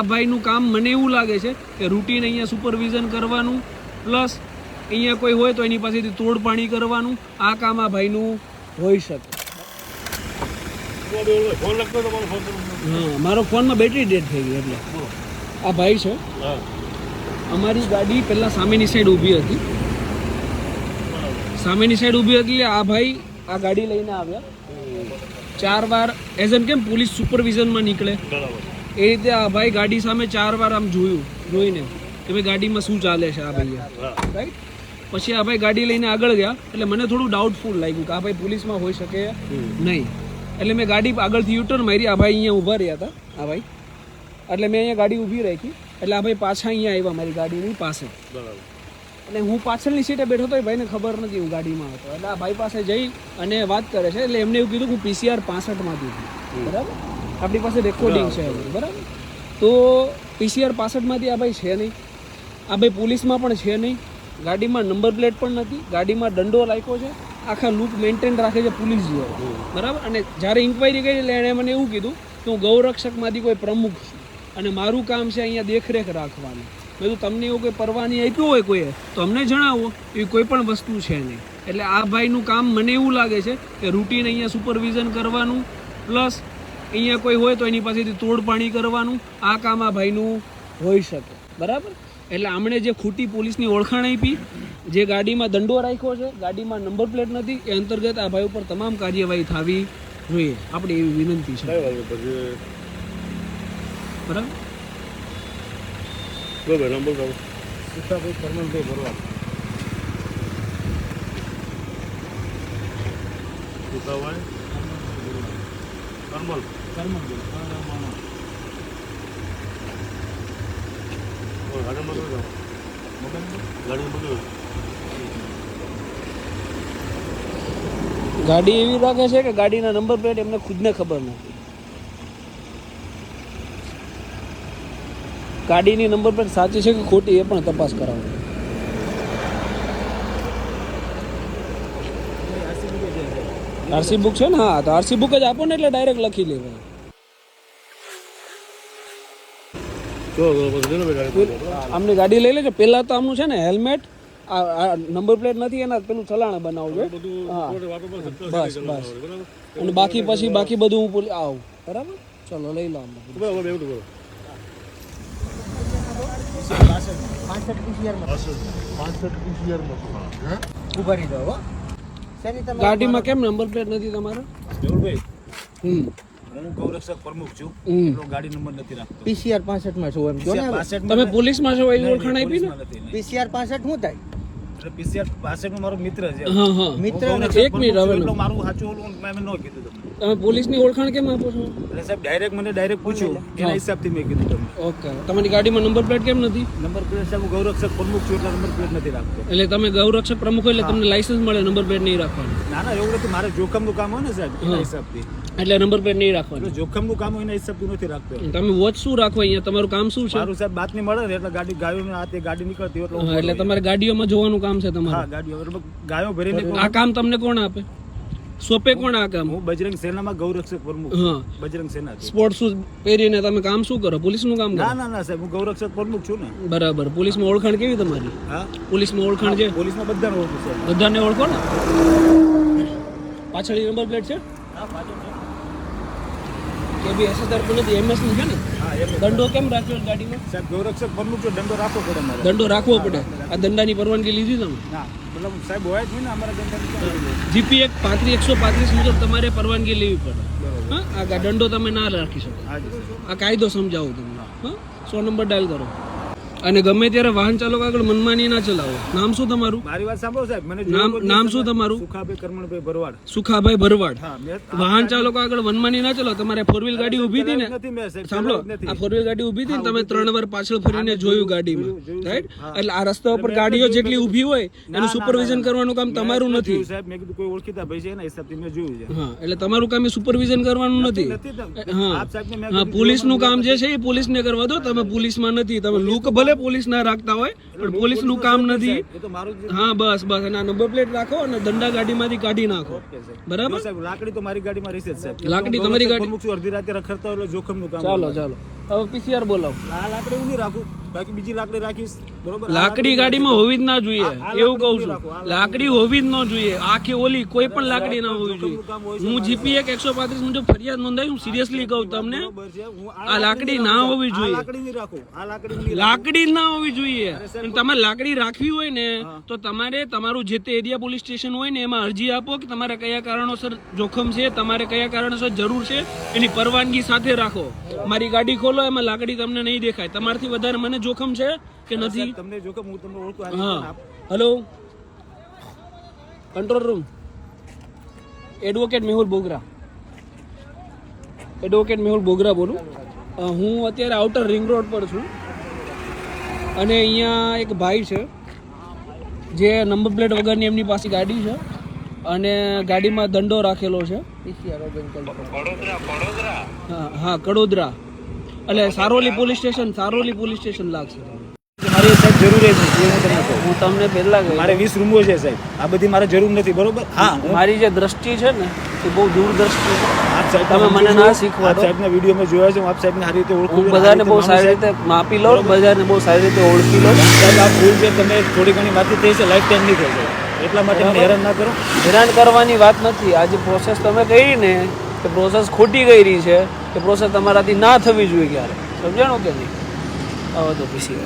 આ ભાઈનું કામ મને એવું લાગે છે કે રૂટીન અહીંયા સુપરવિઝન કરવાનું પ્લસ અહીંયા કોઈ હોય તો એની પાસેથી તોડ પાણી કરવાનું આ કામ આ ભાઈનું હોઈ શકે. હા, મારો ફોનમાં બેટરી ડેડ થઈ ગઈ એટલે આ ભાઈ છે. અમારી ગાડી પહેલાં સામેની સાઈડ ઊભી હતી. સામેની સાઈડ ઊભી હતી એટલે આ ભાઈ આ ગાડી લઈને આવ્યા. 4 વાર એઝ એમ કેમ પોલીસ સુપરવિઝનમાં નીકળે એ રીતે આ ભાઈ ગાડી સામે 4 વાર આમ જોઈને કે ભાઈ ગાડીમાં શું ચાલે છે આ ભાઈએ, રાઈટ. પછી આ ભાઈ ગાડી લઈને આગળ ગયા એટલે મને થોડું ડાઉટફુલ લાગ્યું કે આ ભાઈ પોલીસમાં હોઈ શકે નહીં. એટલે મેં ગાડી આગળથી યુટર્ન મારી. આ ભાઈ અહીંયા ઊભા રહ્યા હતા આ ભાઈ, એટલે મેં અહીંયા ગાડી ઊભી રાખી. એટલે આ ભાઈ પાછા અહીંયા આવ્યા મારી ગાડીની પાસે. એટલે હું પાછળની સીટે બેઠો હતો, એ ભાઈને ખબર નથી હું ગાડીમાં હતો. એટલે આ ભાઈ પાસે જઈ અને વાત કરે છે. એટલે એમને એવું કીધું કે હું PCR 65માંથી છું, બરાબર. આપણી પાસે રેકોર્ડિંગ છે, બરાબર. તો PCR 65માંથી આ ભાઈ છે નહીં. આ ભાઈ પોલીસમાં પણ છે નહીં. ગાડીમાં નંબર પ્લેટ પણ નથી. ગાડીમાં દંડો રાખ્યો છે. આખા લુક મેન્ટેન રાખે છે પોલીસ જેવો, બરાબર. અને જ્યારે ઇન્ક્વાયરી કરી એટલે એણે મને એવું કીધું કે હું ગૌરક્ષકમાંથી કોઈ પ્રમુખ છું અને મારું કામ છે અહીંયા દેખરેખ રાખવાની. મેં તો તમને એવું કોઈ પરવાની આપ્યો હોય કોઈએ તો અમને જણાવો. એવી કોઈ પણ વસ્તુ છે નહીં. એટલે આ ભાઈનું કામ મને એવું લાગે છે કે રૂટીન અહીંયા સુપરવિઝન કરવાનું પ્લસ અહીંયા કોઈ હોય તો એની પાસેથી તોડ પાણી કરવાનું આ કામ આ ભાઈનું હોઈ શકે, બરાબર. એટલે આમણે જે ખોટી પોલીસની ઓળખાણ આપી, જે ગાડીમાં દંડો રાખ્યો છે, ગાડીમાં નંબર પ્લેટ નથી, એ અંતર્ગત આ ભાઈ ઉપર તમામ કાર્યવાહી થવી જોઈએ. આપણે એવી વિનંતી છે, બરાબર. ગાડી એવી રાખે છે કે ગાડીના નંબર પ્લેટ એમને ખુદને ખબર નથી. ગાડીની નંબર પ્લેટ સાચી છે કે ખોટી એ પણ તપાસ કરાવો. આરસી બુક છે ને? હા, તો આરસી બુક જ આપો ને એટલે ડાયરેક્ટ લખી લેવાય. આમની ગાડી લઈ લેજો. પેલા તો આમનું છે ને હેલ્મેટ, આ નંબર પ્લેટ નથી એના પેલું ચલાણ બનાવવું. હા, બસ બસ. અને બાકી પછી બાકી બધું હું આવું, બરાબર. ચલો લઈ લો. ગાડીમાં કેમ નંબર પ્લેટ નથી તમારો? હું ગૌરક્ષક પ્રમુખ છું, ગાડી નંબર નથી રાખતો. PCR 65 માં છું એમ જો ને. તમે પોલીસમાં છો એવી ઓળખાણ આપી ને? PCR 65 શું થાય? એટલે PCR 65 નો મારો મિત્ર છે. હા હા, મિત્ર. એક મિનિટ હવે મારું સાચું ઓલું મેં ન કીધું તમને. તમે પોલીસની ઓળખાણ કેમ આપો છો? એટલે સાહેબ ડાયરેક્ટ પૂછ્યું એના હિસાબથી મેં કીધું તમને. ઓકે, તમારી ગાડીમાં નંબર પ્લેટ કેમ નથી? નંબર પ્લેટ સાહેબ હું ગૌરક્ષક પ્રમુખ છું એટલે નંબર પ્લેટ નથી રાખતો. એટલે તમે ગૌરક્ષક પ્રમુખ એટલે તમને લાયસન્સ મળે, નંબર પ્લેટ નહીં રાખવાનું? ના ના, એવું નથી. મારે જોખમનું કામ હોય ને સાહેબ એના હિસાબથી. એટલે નંબર પ્લેટ નહીં રાખવાનું? જોખમનું કામ હોય એના હિસાબથી નથી રાખતો. તમે વોચ શું રાખો અહીંયા? તમારું કામ શું છે? મારું સાહેબ બાતમી મળે ને એટલે ગાડી ગાયોને આ તે ગાડી નીકળતી એટલે એટલે તમારે ગાડીઓમાં જોવાનું કામ છે હા, તમારું? ગાડીઓ ગાયો ભરીને. આ કામ તમને કોણ આપે? સોપે કોણ આ કામ? હું બજરંગ સેનામાં ગૌરક્ષક પ્રમુખ. હા, બજરંગ સેના. સ્પોર્ટ શૂઝ પહેરીને તમે કામ શું કરો? પોલીસનું કામ કરો? ના ના ના સાહેબ, હું ગૌરક્ષક પ્રમુખ છું ને. બરાબર. પોલીસમાં ઓળખાણ કેવી તમારી? હા, પોલીસમાં ઓળખાણ છે? પોલીસમાં બધાને ઓળખું છે. બધાને ઓળખો ને? પાછળ નંબર પ્લેટ છે? હા, પાછળ છે. કે બી એસએસઆર પણ નથી, એમએસ ની છે ને? હા, એમ. દંડો કેમ રાખ્યો ગાડીમાં? સાહેબ ગૌરક્ષક પ્રમુખ છો, દંડો રાખવો પડે મારે. દંડો રાખવો પડે. આ દંડાની પરવાનગી લીધી તમે? ના, મતલબ સાહેબ હોય જ નહીં ને અમારા દંડા. જીપી એક 135 મુજબ તમારે પરવાનગી લેવી પડે. હા, આ દંડો તમે ના રાખી શકો. આ કાયદો સમજાવું તમને. હા, 100 નંબર ડાયલ કરો. અને ગમે ત્યારે વાહન ચાલકો આગળ મનમાની ના ચલાવો. નામ શું તમારું? મારી વાત સાંભળો સાહેબ. મને નામ શું તમારું? સુખાભાઈ કરમણભાઈ ભરવાડ. સુખાભાઈ ભરવાડ. હા, વાહન ચાલકો આગળ મનમાની ના ચલાવો. તમારે 4 વ્હીલ ગાડી ઊભી હતી ને? નથી મેં સાહેબ. સાંભળો, આ 4 વ્હીલ ગાડી ઊભી હતી ને, તમે 3 વાર પાછળ ફરીને જોયું ગાડીમાં, રાઈટ? એટલે આ રસ્તા ઉપર ગાડીઓ જેટલી ઊભી હોય એનું સુપરવિઝન કરવાનું કામ તમારું નથી. સાહેબ મેં કીધું કોઈ ઓળખીતા ભાઈ છે એના હિસાબથી મેં જોયું છે. હા, એટલે તમારું કામ એ સુપરવિઝન કરવાનું નથી. હા હા, પોલીસનું કામ જે છે એ પોલીસને કરવા દો. તમે પોલીસમાં નથી. તમે લુક ભલે પોલીસ ના રાખતા હોય પણ પોલીસનું કામ નથી. હા, બસ બસ. અને નંબર પ્લેટ રાખો અને દંડા ગાડીમાંથી કાઢી નાખો, બરાબર? લાકડી તો મારી ગાડીમાં રહેશે જ સાહેબ. લાકડી તમારી ગાડી. અડધી રાતે રખડતા હોય જોખમનું કામ. ચાલો ચાલો. હવે પીસીઆર બોલાવો. આ લાકડી હું નહીં રાખું, બાકી બીજી લાકડી રાખીશ, બરોબર? આ લાકડી ગાડીમાં હોવી જ ના જોઈએ, આ એવું કહું લાકડી છું. રાખો, આ લાકડી હોવી જ ન જોઈએ, આખી ઓલી કોઈ પણ લાકડી ના હોવી જોઈએ. હું જીપી 135 મુજબ ફરિયાદ નોંધાવી, હું સિરિયસલી કહું તમને, બરોબર છે, હું આ લાકડી ના હોવી આ જોઈએ. લાકડી નહીં રાખું, આ લાકડી હું નહીં લાકડી જ ના હોવી જોઈએ. અને તમારે લાકડી રાખવી હોય ને તો તમારે તમારું જે તે એરિયા પોલીસ સ્ટેશન હોય ને એમાં અરજી આપો કે તમારે કયા કારણોસર જોખમ છે, તમારે કયા કારણોસર જરૂર છે, એની પરવાનગી સાથે રાખો. મારી ગાડી ખોલો, એમાં લાકડી તમને નહીં દેખાય. તમારથી વધારે મને જોખમ છે કે નથી? તમને જોખમ હું તમને ઓળખું. હા, hello, control room, advocate Mehul Bogra. Advocate Mehul Bogra બોલું. હું અત્યારે આઉટર રિંગ રોડ પર છું અને અહીંયા એક ભાઈ છે જે નંબર પ્લેટ વગરની એમની પાસે ગાડી છે અને ગાડીમાં દંડો રાખેલો છે. હા, કડોદરા, એટલે સારોલી પોલીસ સ્ટેશન લાગશે. મારી સાહેબ જરૂર જ નથી, એ હું તમને કહું. હું તમને પહેલા કહ્યું, મારે 20 રૂમો છે સાહેબ, આ બધી મારે જરૂર નથી, બરોબર? હા, મારી જે દ્રષ્ટિ છે ને એ બહુ દૂરદ્રષ્ટિ છે. આપ સાહેબ તમે મને ના શીખવાડો. આપ સાહેબના વિડીયો મેં જોયા છે, હું આપ સાહેબને સારી રીતે ઓળખું હું છું. બધાને બહુ સારી રીતે માપી લઉં, બધાને બહુ સારી રીતે ઓળખી લઉં. સાહેબ આ ભૂલ છે, તમે થોડી ઘણી વાતચીત થઈ છે, લાઈફ ટાઈમ નહીં થઈ જાય, એટલા માટે મને હેરાન ના કરો. હેરાન કરવાની વાત નથી. આ જે પ્રોસેસ તમે કરી ને એ પ્રોસેસ ખોટી કરી છે, એ પ્રોસેસ તમારાથી ના થવી જોઈએ ક્યારે. સમજાણો કે નહીં? હવે તો પીસી